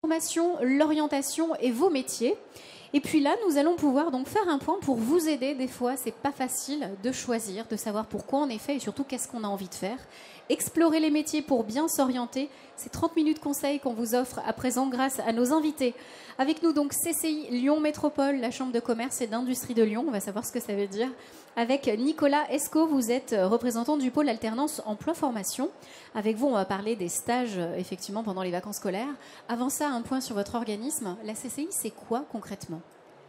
Formation, l'orientation et vos métiers. Et puis là, nous allons pouvoir donc faire un point pour vous aider. Des fois, c'est pas facile de choisir, de savoir pourquoi on est fait et surtout qu'est-ce qu'on a envie de faire. Explorer les métiers pour bien s'orienter. C'est 30 minutes conseils qu'on vous offre à présent grâce à nos invités. Avec nous donc CCI Lyon Métropole, la Chambre de commerce et d'industrie de Lyon. On va savoir ce que ça veut dire. Avec Nicolas Esco, vous êtes représentant du pôle alternance emploi-formation. Avec vous, on va parler des stages effectivement pendant les vacances scolaires. Avant ça, un point sur votre organisme. La CCI, c'est quoi concrètement?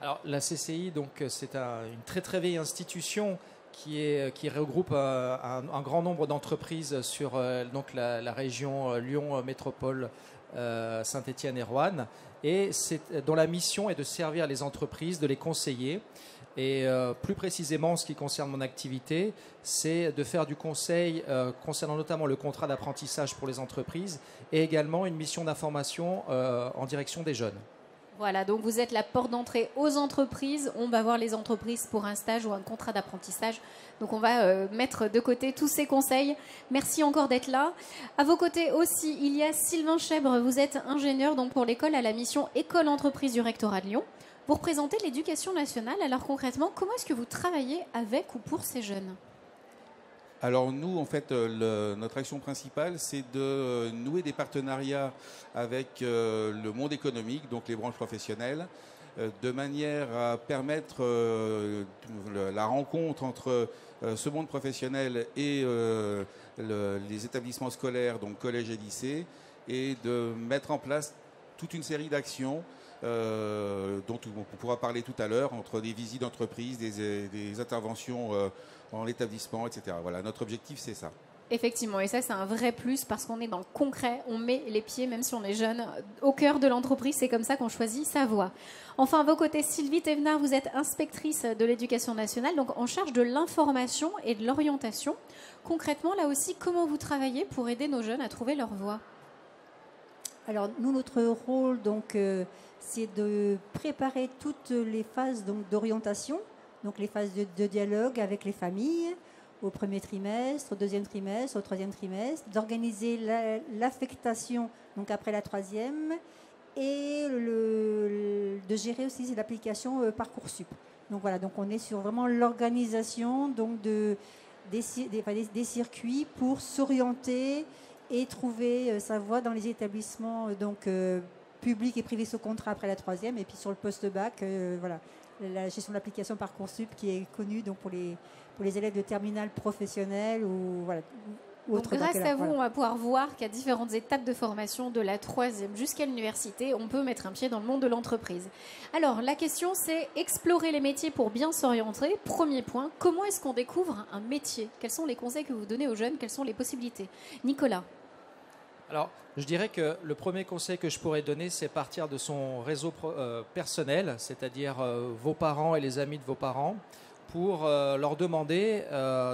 Alors la CCI, donc c'est une très très vieille institution qui regroupe un grand nombre d'entreprises sur donc la région Lyon Métropole, Saint-Étienne et Roanne, et dont la mission est de servir les entreprises, de les conseiller. Et plus précisément, en ce qui concerne mon activité, c'est de faire du conseil concernant notamment le contrat d'apprentissage pour les entreprises et également une mission d'information en direction des jeunes. Voilà, donc vous êtes la porte d'entrée aux entreprises. On va voir les entreprises pour un stage ou un contrat d'apprentissage. Donc on va mettre de côté tous ces conseils. Merci encore d'être là. À vos côtés aussi, il y a Sylvain Chèbre. Vous êtes ingénieur donc pour l'école à la mission École Entreprise du Rectorat de Lyon. Vous représentez l'éducation nationale. Alors concrètement, comment est-ce que vous travaillez avec ou pour ces jeunes ? Alors nous, en fait, notre action principale, c'est de nouer des partenariats avec le monde économique, donc les branches professionnelles, de manière à permettre la rencontre entre ce monde professionnel et les établissements scolaires, donc collèges et lycées, et de mettre en place toute une série d'actions dont on pourra parler tout à l'heure, entre des visites d'entreprise, des interventions en l'établissement, etc. Voilà, notre objectif, c'est ça. Effectivement, et ça, c'est un vrai plus parce qu'on est dans le concret, on met les pieds, même si on est jeune, au cœur de l'entreprise. C'est comme ça qu'on choisit sa voie. Enfin, à vos côtés, Sylvie Thévenard, vous êtes inspectrice de l'éducation nationale, donc en charge de l'information et de l'orientation. Concrètement, là aussi, comment vous travaillez pour aider nos jeunes à trouver leur voie ? Alors, nous, notre rôle, donc, c'est de préparer toutes les phases d'orientation, donc les phases de dialogue avec les familles, au premier trimestre, au deuxième trimestre, au troisième trimestre, d'organiser l'affectation, donc après la troisième, et de gérer aussi l'application Parcoursup. Donc voilà, donc on est sur vraiment l'organisation donc des circuits pour s'orienter et trouver sa voie dans les établissements publics et privés sous contrat après la troisième, et puis sur le post-bac, voilà, la gestion de l'application Parcoursup qui est connue donc pour les élèves de terminale professionnelle ou voilà. Donc, grâce à vous, on va pouvoir voir qu'à différentes étapes de formation, de la troisième jusqu'à l'université, on peut mettre un pied dans le monde de l'entreprise. Alors, la question, c'est explorer les métiers pour bien s'orienter. Premier point, comment est-ce qu'on découvre un métier? Quels sont les conseils que vous donnez aux jeunes? Quelles sont les possibilités? Nicolas. Alors, je dirais que le premier conseil que je pourrais donner, c'est partir de son réseau personnel, c'est-à-dire vos parents et les amis de vos parents, pour leur demander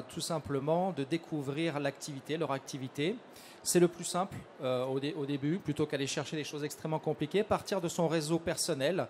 tout simplement de découvrir leur activité. C'est le plus simple au début, plutôt qu'aller chercher des choses extrêmement compliquées. Partir de son réseau personnel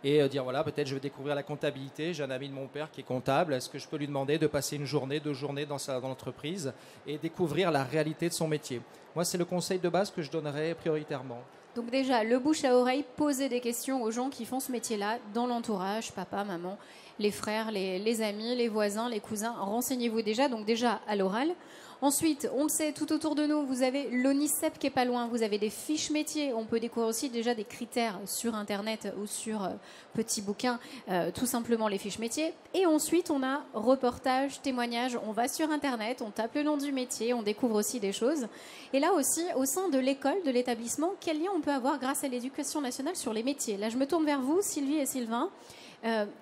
et dire, voilà, peut-être je vais découvrir la comptabilité. J'ai un ami de mon père qui est comptable. Est-ce que je peux lui demander de passer une journée, 2 journées dans l'entreprise et découvrir la réalité de son métier? Moi, c'est le conseil de base que je donnerais prioritairement. Donc déjà, le bouche à oreille, poser des questions aux gens qui font ce métier-là, dans l'entourage, papa, maman, les frères, les amis, les voisins, les cousins. Renseignez-vous déjà, donc déjà à l'oral. Ensuite, on le sait, tout autour de nous, vous avez l'ONICEP qui est pas loin, vous avez des fiches métiers. On peut découvrir aussi déjà des critères sur Internet ou sur petits bouquins, tout simplement les fiches métiers. Et ensuite, on a reportage, témoignage. On va sur Internet, on tape le nom du métier, on découvre aussi des choses. Et là aussi, au sein de l'école, de l'établissement, quel lien on peut avoir grâce à l'éducation nationale sur les métiers? Là, je me tourne vers vous, Sylvie et Sylvain.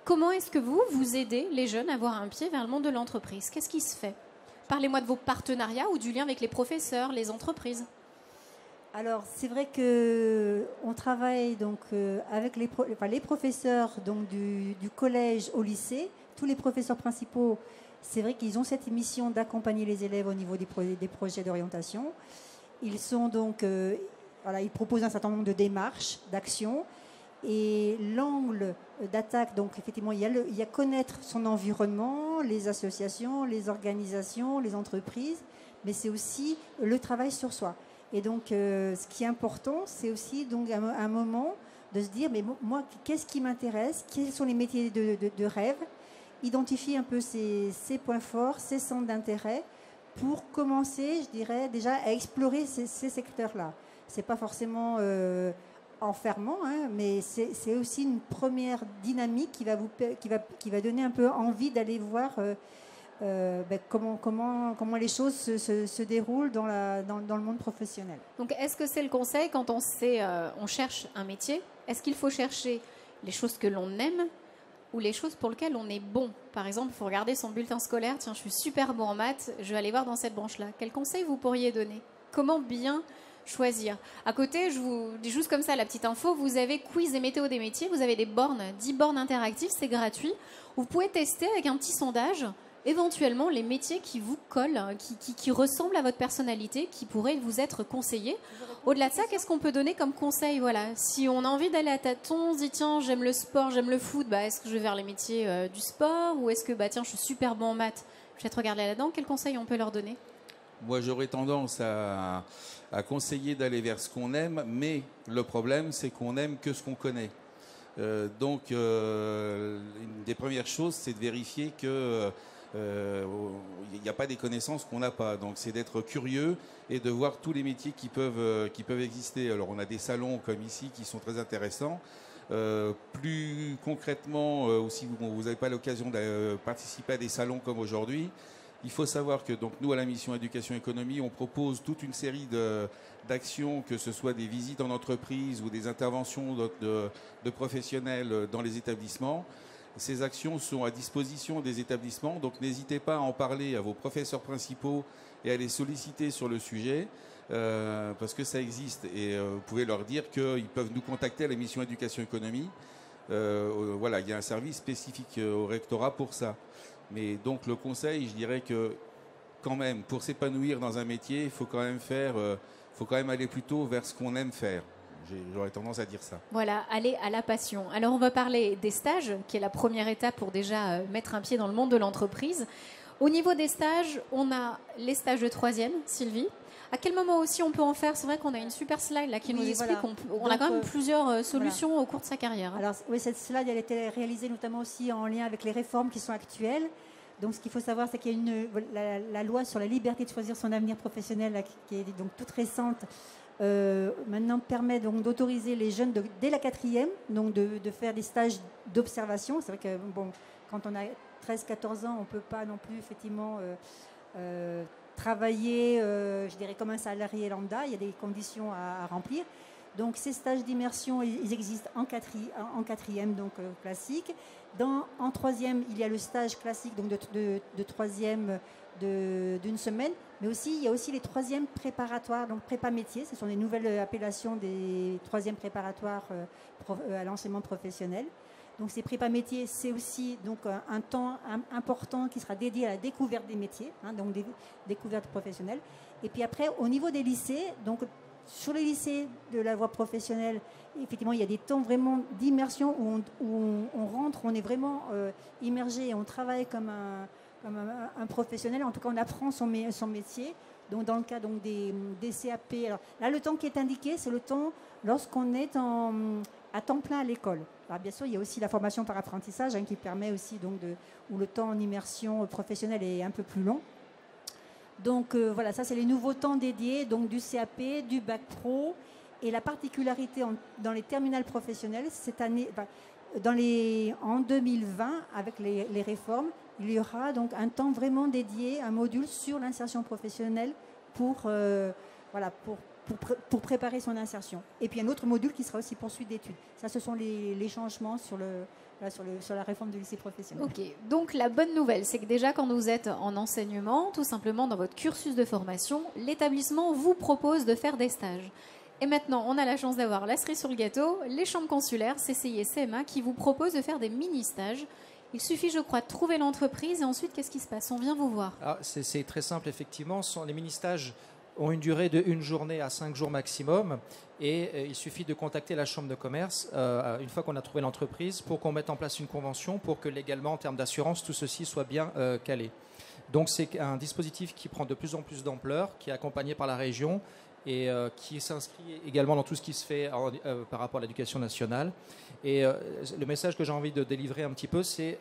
Comment est-ce que vous aidez les jeunes à avoir un pied vers le monde de l'entreprise? Qu'est-ce qui se fait? Parlez-moi de vos partenariats ou du lien avec les professeurs, les entreprises. Alors, c'est vrai qu'on travaille donc, avec les professeurs donc, du collège au lycée. Tous les professeurs principaux, c'est vrai qu'ils ont cette mission d'accompagner les élèves au niveau des projets d'orientation. Ils sont donc, ils proposent un certain nombre de démarches, d'actions. Et l'angle d'attaque, donc effectivement, il y a connaître son environnement, les associations, les organisations, les entreprises, mais c'est aussi le travail sur soi. Et donc, ce qui est important, c'est aussi donc, un moment de se dire, mais moi, qu'est-ce qui m'intéresse? Quels sont les métiers de rêve? Identifier un peu ses points forts, ses centres d'intérêt, pour commencer, je dirais, déjà à explorer ces secteurs-là. Ce n'est pas forcément enfermant, hein, mais c'est aussi une première dynamique qui va donner un peu envie d'aller voir comment les choses se déroulent dans le monde professionnel. Donc, est-ce que c'est le conseil quand on cherche un métier? Est-ce qu'il faut chercher les choses que l'on aime ou les choses pour lesquelles on est bon? Par exemple, il faut regarder son bulletin scolaire. Tiens, je suis super bon en maths, je vais aller voir dans cette branche-là. Quel conseil vous pourriez donner? Comment bien choisir? À côté, je vous dis juste comme ça la petite info, vous avez quiz et météo des métiers, vous avez des bornes, 10 bornes interactives, c'est gratuit. Vous pouvez tester avec un petit sondage éventuellement les métiers qui vous collent, qui ressemblent à votre personnalité, qui pourraient vous être conseillés. Au-delà de ça, qu'est-ce qu'on peut donner comme conseil? Voilà. Si on a envie d'aller à tâtons, on se dit tiens, j'aime le sport, j'aime le foot, est-ce que je vais vers les métiers du sport? Ou est-ce que tiens, je suis super bon en maths, je vais peut-être regarder là-dedans? Quel conseil on peut leur donner? Moi, j'aurais tendance à conseiller d'aller vers ce qu'on aime, mais le problème, c'est qu'on n'aime que ce qu'on connaît. Donc, une des premières choses, c'est de vérifier que il n'y a pas des connaissances qu'on n'a pas. Donc, c'est d'être curieux et de voir tous les métiers qui peuvent exister. Alors, on a des salons comme ici qui sont très intéressants. Plus concrètement, si vous n'avez pas l'occasion de participer à des salons comme aujourd'hui, il faut savoir que donc, nous, à la mission Éducation Économie, on propose toute une série d'actions, que ce soit des visites en entreprise ou des interventions de professionnels dans les établissements. Ces actions sont à disposition des établissements, donc n'hésitez pas à en parler à vos professeurs principaux et à les solliciter sur le sujet, parce que ça existe. Et vous pouvez leur dire qu'ils peuvent nous contacter à la mission Éducation Économie. Voilà, il y a un service spécifique au rectorat pour ça. Mais donc le conseil, je dirais que quand même, pour s'épanouir dans un métier, il faut quand même aller plutôt vers ce qu'on aime faire. J'aurais tendance à dire ça. Voilà, aller à la passion. Alors, on va parler des stages, qui est la première étape pour déjà mettre un pied dans le monde de l'entreprise. Au niveau des stages, on a les stages de 3e, Sylvie. À quel moment aussi on peut en faire? C'est vrai qu'on a une super slide là, qui nous explique qu'on a quand même plusieurs solutions au cours de sa carrière. Alors, oui, cette slide, elle a été réalisée notamment aussi en lien avec les réformes qui sont actuelles. Donc, ce qu'il faut savoir, c'est qu'il y a la loi sur la liberté de choisir son avenir professionnel, là, qui est donc toute récente, maintenant permet donc d'autoriser les jeunes dès la 4e donc de faire des stages d'observation. C'est vrai que quand on a 13-14 ans, on ne peut pas non plus effectivement travailler, je dirais, comme un salarié lambda. Il y a des conditions à remplir. Donc ces stages d'immersion, ils existent en 4e, donc classique. En 3e, il y a le stage classique donc de 3e d'une semaine, mais aussi il y a aussi les 3e préparatoires, donc prépa métier. Ce sont les nouvelles appellations des 3e préparatoires à l'enseignement professionnel. Donc ces prépa métiers, c'est aussi donc un temps important qui sera dédié à la découverte des métiers, donc des découvertes professionnelles. Et puis après, au niveau des lycées, donc sur les lycées de la voie professionnelle, effectivement, il y a des temps vraiment d'immersion où on rentre, on est vraiment immergé et on travaille comme un professionnel. En tout cas, on apprend son métier. Donc, dans le cas donc, des CAP, alors, là, le temps qui est indiqué, c'est le temps lorsqu'on est à temps plein à l'école. Alors, bien sûr, il y a aussi la formation par apprentissage qui permet aussi, donc, où le temps en immersion professionnelle est un peu plus long. Donc voilà, ça c'est les nouveaux temps dédiés donc du CAP, du bac pro. Et la particularité dans les terminales professionnelles, cette année, en 2020, avec les réformes, il y aura donc un temps vraiment dédié, un module sur l'insertion professionnelle pour préparer son insertion. Et puis un autre module qui sera aussi poursuite d'études. Ça, ce sont les changements sur la réforme du lycée professionnel. Ok, donc la bonne nouvelle, c'est que déjà quand vous êtes en enseignement, tout simplement dans votre cursus de formation, l'établissement vous propose de faire des stages. Et maintenant, on a la chance d'avoir la cerise sur le gâteau, les chambres consulaires, CCI et CMA, qui vous proposent de faire des mini-stages. Il suffit, je crois, de trouver l'entreprise et ensuite, qu'est-ce qui se passe? On vient vous voir. C'est très simple, effectivement. Les mini-stages ont une durée de 1 journée à 5 jours maximum et il suffit de contacter la chambre de commerce une fois qu'on a trouvé l'entreprise pour qu'on mette en place une convention pour que légalement, en termes d'assurance, tout ceci soit bien calé. Donc c'est un dispositif qui prend de plus en plus d'ampleur, qui est accompagné par la région et qui s'inscrit également dans tout ce qui se fait par rapport à l'éducation nationale. Et le message que j'ai envie de délivrer un petit peu, c'est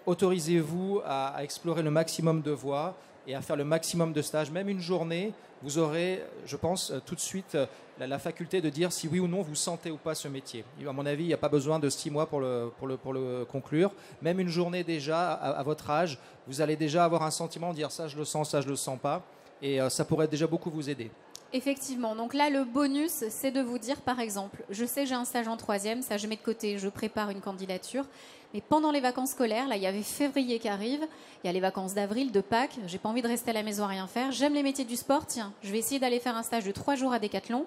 autorisez-vous à explorer le maximum de voies et à faire le maximum de stages. Même une journée, vous aurez, je pense, tout de suite la faculté de dire si oui ou non vous sentez ou pas ce métier. À mon avis, il n'y a pas besoin de 6 mois pour le conclure. Même une journée déjà, à votre âge, vous allez déjà avoir un sentiment de dire ça je le sens, ça je le sens pas. Et ça pourrait déjà beaucoup vous aider. Effectivement. Donc là, le bonus, c'est de vous dire, par exemple, je sais j'ai un stage en 3e, ça je mets de côté, je prépare une candidature. Mais pendant les vacances scolaires, là, il y avait février qui arrive, il y a les vacances d'avril, de Pâques, j'ai pas envie de rester à la maison à rien faire. J'aime les métiers du sport, tiens, je vais essayer d'aller faire un stage de 3 jours à Décathlon.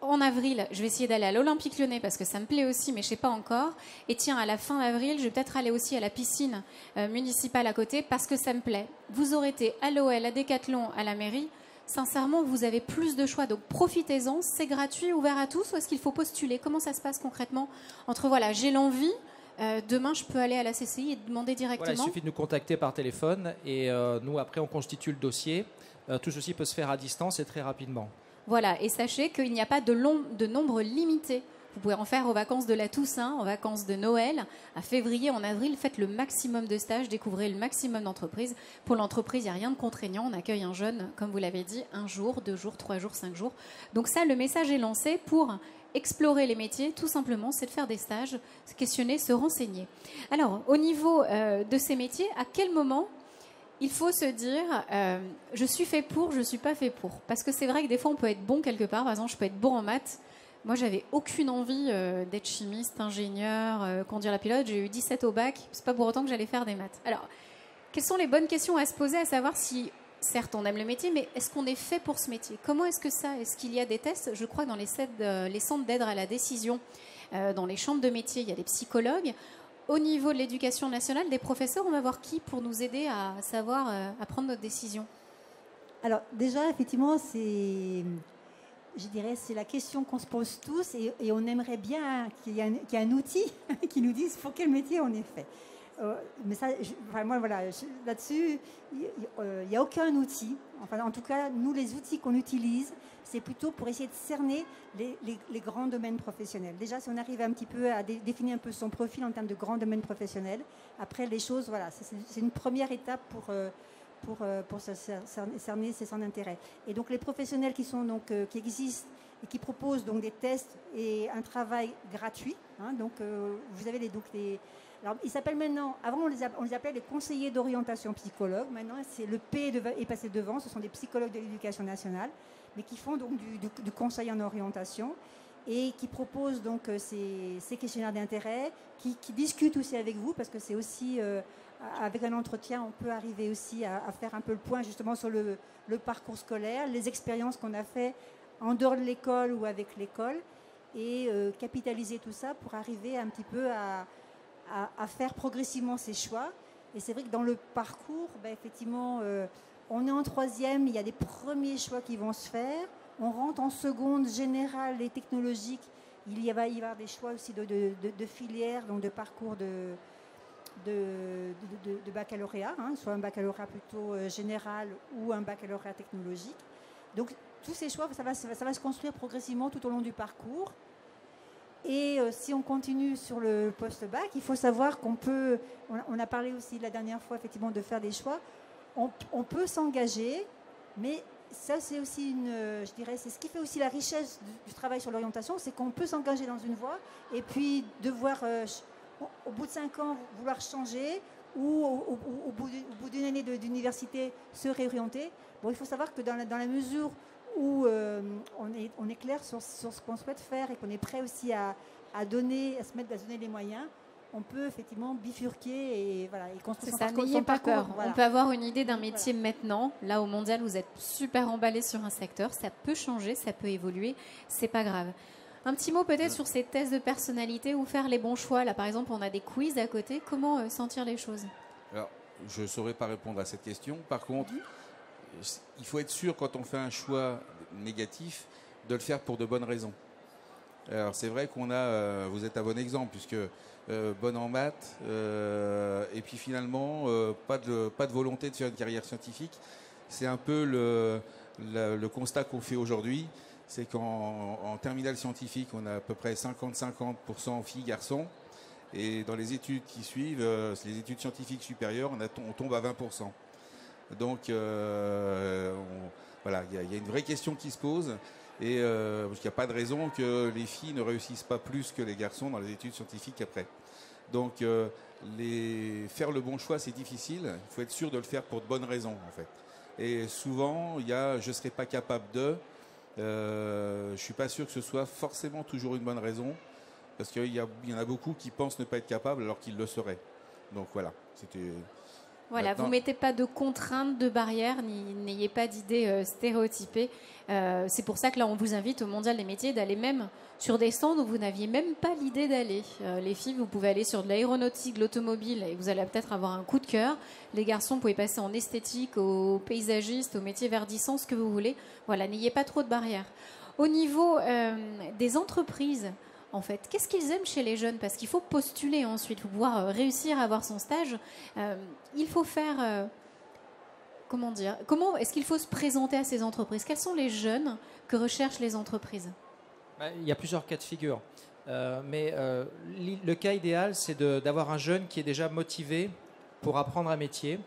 En avril, je vais essayer d'aller à l'Olympique Lyonnais parce que ça me plaît aussi, mais je sais pas encore. Et tiens, à la fin d'avril, je vais peut-être aller aussi à la piscine municipale à côté parce que ça me plaît. Vous aurez été à l'OL, à Décathlon, à la mairie. Sincèrement, vous avez plus de choix, donc profitez-en. C'est gratuit, ouvert à tous, ou est-ce qu'il faut postuler? Comment ça se passe concrètement? Entre voilà, j'ai l'envie, demain je peux aller à la CCI et demander directement. Voilà, il suffit de nous contacter par téléphone et nous après on constitue le dossier. Tout ceci peut se faire à distance et très rapidement. Voilà, et sachez qu'il n'y a pas de nombre limité. Vous pouvez en faire aux vacances de la Toussaint, aux vacances de Noël, à février, en avril. Faites le maximum de stages, découvrez le maximum d'entreprises. Pour l'entreprise, il n'y a rien de contraignant. On accueille un jeune, comme vous l'avez dit, 1 jour, 2 jours, 3 jours, 5 jours. Donc ça, le message est lancé pour explorer les métiers. Tout simplement, c'est de faire des stages, se questionner, se renseigner. Alors, au niveau de ces métiers, à quel moment il faut se dire, je suis fait pour, je ne suis pas fait pour. Parce que c'est vrai que des fois, on peut être bon quelque part. Par exemple, je peux être bon en maths. Moi, j'avais aucune envie d'être chimiste, ingénieur, conduire la pilote. J'ai eu 17 au bac. C'est pas pour autant que j'allais faire des maths. Alors, quelles sont les bonnes questions à se poser, à savoir si, certes, on aime le métier, mais est-ce qu'on est fait pour ce métier? Comment est-ce que ça? Est-ce qu'il y a des tests? Je crois que dans les centres d'aide à la décision, dans les chambres de métier, il y a des psychologues. Au niveau de l'éducation nationale, des professeurs, on va voir qui pour nous aider à savoir, à prendre notre décision? Alors déjà, effectivement, je dirais, c'est la question qu'on se pose tous et on aimerait bien qu'il y ait un outil qui nous dise pour quel métier on est fait. Mais ça, là-dessus, il n'y a aucun outil. Enfin, en tout cas, nous, les outils qu'on utilise, c'est plutôt pour essayer de cerner les grands domaines professionnels. Déjà, si on arrive un petit peu à définir un peu son profil en termes de grands domaines professionnels, après les choses, voilà, c'est une première étape pour cerner ses centres d'intérêt. Et donc les professionnels qui existent et qui proposent donc des tests et un travail gratuit. Donc vous avez alors ils s'appellent maintenant. Avant on les appelait les conseillers d'orientation psychologues. Maintenant c'est le P est passé devant. Ce sont des psychologues de l'éducation nationale, mais qui font donc du conseil en orientation et qui proposent donc ces questionnaires d'intérêt, qui discutent aussi avec vous parce que c'est aussi avec un entretien, on peut arriver aussi à faire un peu le point justement sur le parcours scolaire, les expériences qu'on a fait en dehors de l'école ou avec l'école, et capitaliser tout ça pour arriver un petit peu à faire progressivement ses choix. Et c'est vrai que dans le parcours, effectivement, on est en 3e, il y a des premiers choix qui vont se faire. On rentre en seconde générale et technologique. Il va y avoir des choix aussi de filières, donc de parcours de baccalauréat, soit un baccalauréat plutôt général ou un baccalauréat technologique. Donc tous ces choix, ça va se construire progressivement tout au long du parcours. Et si on continue sur le post-bac, il faut savoir on a parlé aussi la dernière fois effectivement de faire des choix, on peut s'engager, mais ça c'est aussi je dirais, c'est ce qui fait aussi la richesse du travail sur l'orientation, c'est qu'on peut s'engager dans une voie et puis devoir au bout de 5 ans, vouloir changer ou au bout d'une année d'université se réorienter. Bon, il faut savoir que dans la mesure où on est clair sur ce qu'on souhaite faire et qu'on est prêt aussi à se donner les moyens, on peut effectivement bifurquer et construire son parcours. Voilà. On peut avoir une idée d'un métier maintenant. Là, au mondial, vous êtes super emballé sur un secteur. Ça peut changer, ça peut évoluer. C'est pas grave. Un petit mot peut-être sur ces tests de personnalité ou faire les bons choix. Là, par exemple, on a des quiz à côté. Comment sentir les choses? Alors, je ne saurais pas répondre à cette question. Par contre, il faut être sûr, quand on fait un choix négatif, de le faire pour de bonnes raisons. Alors, c'est vrai vous êtes un bon exemple, puisque bonne en maths, et puis finalement, pas de volonté de faire une carrière scientifique. C'est un peu le constat qu'on fait aujourd'hui, c'est qu'en terminale scientifique, on a à peu près 50-50% filles, garçons. Et dans les études qui suivent, les études scientifiques supérieures, on tombe à 20%. Donc, voilà, il y a une vraie question qui se pose. Et parce qu'il n'y a pas de raison que les filles ne réussissent pas plus que les garçons dans les études scientifiques après. Donc, faire le bon choix, c'est difficile. Il faut être sûr de le faire pour de bonnes raisons, en fait. Et souvent, il y a « je ne serai pas capable de ». Je ne suis pas sûr que ce soit forcément toujours une bonne raison. Parce qu'il y en a beaucoup qui pensent ne pas être capables alors qu'ils le seraient. Donc voilà, c'était... Voilà, Maintenant, vous ne mettez pas de contraintes, de barrières, n'ayez pas d'idées stéréotypées. C'est pour ça que là, on vous invite au Mondial des métiers d'aller même sur des stands où vous n'aviez même pas l'idée d'aller. Les filles, vous pouvez aller sur de l'aéronautique, de l'automobile, et vous allez peut-être avoir un coup de cœur. Les garçons, vous pouvez passer en esthétique, au paysagiste, au métier verdissant, ce que vous voulez. Voilà, n'ayez pas trop de barrières. Au niveau des entreprises, en fait, qu'est-ce qu'ils aiment chez les jeunes? Parce qu'il faut postuler ensuite, pour pouvoir réussir à avoir son stage. Il faut faire... comment dire? Comment est-ce qu'il faut se présenter à ces entreprises? Quels sont les jeunes que recherchent les entreprises? Il y a plusieurs cas de figure. Mais le cas idéal, c'est d'avoir un jeune qui est déjà motivé pour apprendre un métier.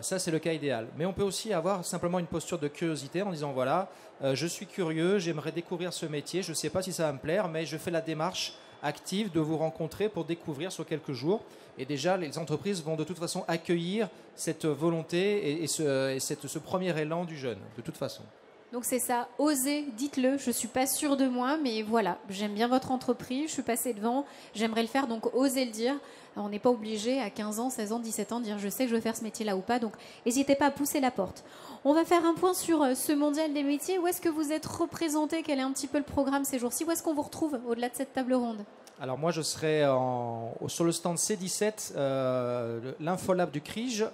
Ça, c'est le cas idéal. Mais on peut aussi avoir simplement une posture de curiosité en disant, voilà, je suis curieux, j'aimerais découvrir ce métier, je ne sais pas si ça va me plaire, mais je fais la démarche active de vous rencontrer pour découvrir sur quelques jours. Et déjà, les entreprises vont de toute façon accueillir cette volonté et ce premier élan du jeune, de toute façon. Donc c'est ça, osez, dites-le, je ne suis pas sûre de moi, mais voilà, j'aime bien votre entreprise, je suis passée devant, j'aimerais le faire, donc osez le dire. On n'est pas obligé à 15 ans, 16 ans, 17 ans de dire je sais que je veux faire ce métier-là ou pas, donc n'hésitez pas à pousser la porte. On va faire un point sur ce mondial des métiers. Où est-ce que vous êtes représenté? Quel est un petit peu le programme ces jours-ci? Où est-ce qu'on vous retrouve au-delà de cette table ronde? Alors moi, je serai sur le stand C17, l'Infolab du CRIJ,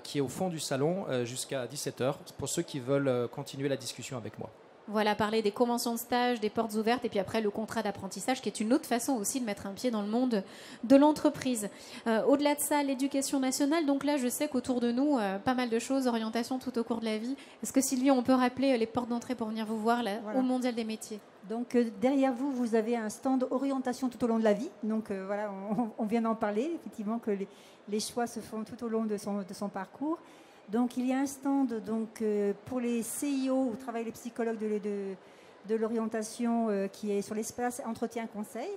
qui est au fond du salon jusqu'à 17h, pour ceux qui veulent continuer la discussion avec moi. Voilà, parler des conventions de stage, des portes ouvertes et puis après le contrat d'apprentissage qui est une autre façon aussi de mettre un pied dans le monde de l'entreprise. Au-delà de ça, l'éducation nationale, donc là je sais qu'autour de nous, pas mal de choses, orientation tout au cours de la vie. Est-ce que Sylvie, on peut rappeler les portes d'entrée pour venir vous voir là, voilà. Au Mondial des métiers? Donc derrière vous, vous avez un stand orientation tout au long de la vie. Donc voilà, on vient d'en parler, effectivement que les choix se font tout au long de son parcours. Donc il y a un stand donc, pour les CIO où travaillent les psychologues de l'orientation qui est sur l'espace entretien-conseil.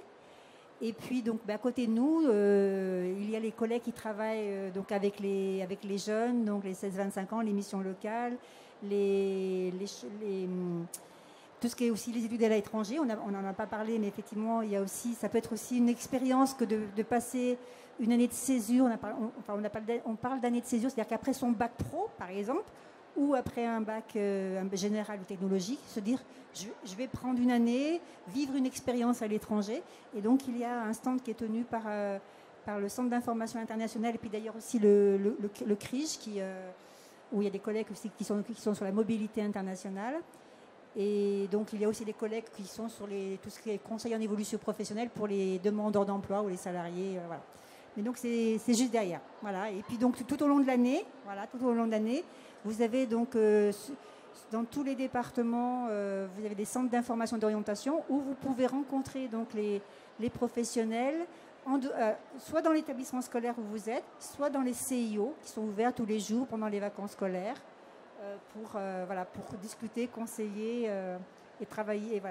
Et puis donc à côté de nous, il y a les collègues qui travaillent donc avec les jeunes, donc les 16-25 ans, les missions locales, tout ce qui est aussi les études à l'étranger. On n'en a pas parlé, mais effectivement, il y a aussi, ça peut être aussi une expérience que de passer une année de césure. On parle d'année de césure, c'est-à-dire qu'après son bac pro, par exemple, ou après un bac général ou technologique, se dire je vais prendre une année, vivre une expérience à l'étranger. Et donc, il y a un stand qui est tenu par le Centre d'information internationale et puis d'ailleurs aussi le CRIJ, où il y a des collègues aussi qui sont sur la mobilité internationale. Et donc, il y a aussi des collègues qui sont sur tout ce qui est conseil en évolution professionnelle pour les demandeurs d'emploi ou les salariés. Voilà. Mais donc, c'est juste derrière. Voilà. Et puis, donc, tout au long de l'année, vous avez donc, dans tous les départements, vous avez des centres d'information et d'orientation où vous pouvez rencontrer donc, les professionnels, soit dans l'établissement scolaire où vous êtes, soit dans les CIO qui sont ouverts tous les jours pendant les vacances scolaires. Pour discuter, conseiller et travailler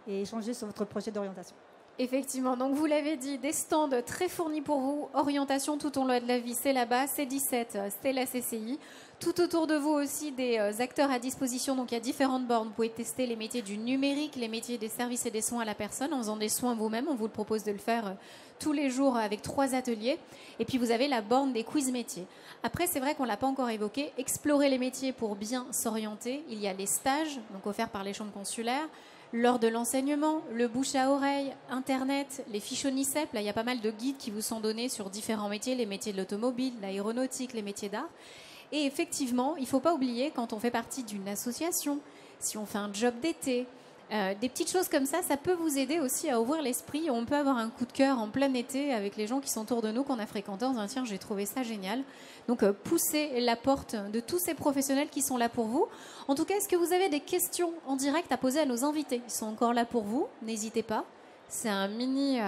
et échanger sur votre projet d'orientation. Effectivement, donc vous l'avez dit, des stands très fournis pour vous, orientation tout au long de la vie, c'est là-bas, c'est 17, c'est la CCI. Tout autour de vous aussi des acteurs à disposition, donc il y a différentes bornes. Vous pouvez tester les métiers du numérique, les métiers des services et des soins à la personne en faisant des soins vous-même. On vous le propose de le faire tous les jours avec 3 ateliers. Et puis vous avez la borne des quiz métiers. Après, c'est vrai qu'on ne l'a pas encore évoqué, explorer les métiers pour bien s'orienter. Il y a les stages, donc offerts par les chambres consulaires, l'heure de l'enseignement, le bouche à oreille, Internet, les fiches ONICEP. Là, il y a pas mal de guides qui vous sont donnés sur différents métiers, les métiers de l'automobile, l'aéronautique, les métiers d'art. Et effectivement, il ne faut pas oublier, quand on fait partie d'une association, si on fait un job d'été, Des petites choses comme ça peut vous aider aussi à ouvrir l'esprit. On peut avoir un coup de cœur en plein été avec les gens qui sont autour de nous, qu'on a fréquentés, en disant tiens, j'ai trouvé ça génial. Donc poussez la porte de tous ces professionnels qui sont là pour vous. En tout cas, est-ce que vous avez des questions en direct à poser à nos invités? Ils sont encore là pour vous, n'hésitez pas. C'est un mini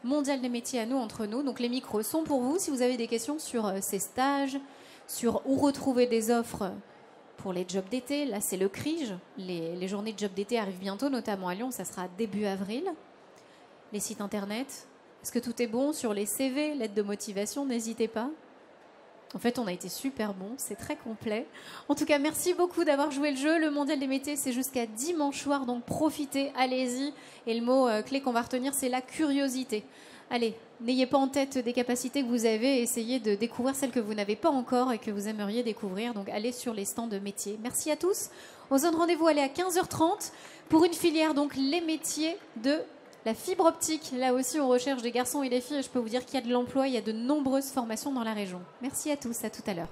mondial des métiers à nous, entre nous. Donc les micros sont pour vous. Si vous avez des questions sur ces stages, sur où retrouver des offres pour les jobs d'été, là c'est le CRIJ. Les journées de jobs d'été arrivent bientôt, notamment à Lyon, ça sera début avril. Les sites internet, est-ce que tout est bon sur les CV, lettres de motivation? N'hésitez pas. En fait, on a été super bon, c'est très complet. En tout cas, merci beaucoup d'avoir joué le jeu. Le Mondial des métiers, c'est jusqu'à dimanche soir, donc profitez, allez-y. Et le mot clé qu'on va retenir, c'est la curiosité. Allez, n'ayez pas en tête des capacités que vous avez, essayez de découvrir celles que vous n'avez pas encore et que vous aimeriez découvrir. Donc allez sur les stands de métiers. Merci à tous. On se donne rendez-vous, allez à 15h30 pour une filière, donc les métiers de la fibre optique. Là aussi, on recherche des garçons et des filles et je peux vous dire qu'il y a de l'emploi, il y a de nombreuses formations dans la région. Merci à tous, à tout à l'heure.